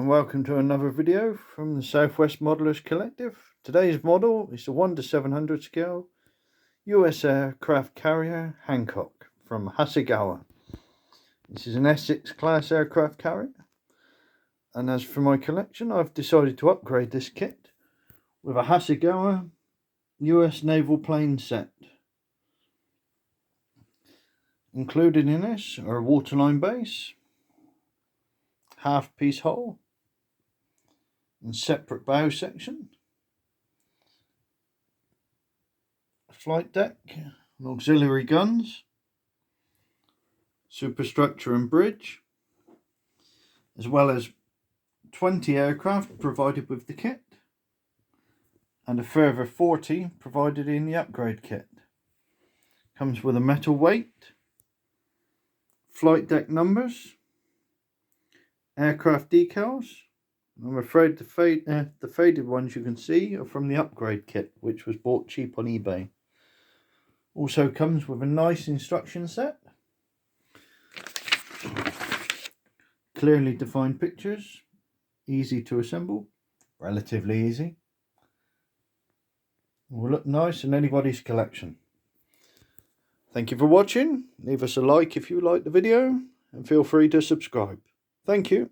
and welcome to another video from the Southwest Modelers Collective. Today's model is the 1:700 scale US aircraft carrier Hancock from Hasegawa. This is an Essex class aircraft carrier, and as for my collection, I've decided to upgrade this kit with a Hasegawa US naval plane set. Included in this are a waterline base, half piece hull and separate bow section, a flight deck and auxiliary guns, superstructure and bridge, as well as 20 aircraft provided with the kit and a further 40 provided in the upgrade kit. Comes with a metal weight, flight deck numbers, aircraft decals. I'm afraid the faded ones you can see are from the upgrade kit, which was bought cheap on eBay. Also comes with a nice instruction set, clearly defined pictures, easy to assemble, relatively easy. Will look nice in anybody's collection. Thank you for watching. Leave us a like if you like the video and feel free to subscribe. Thank you.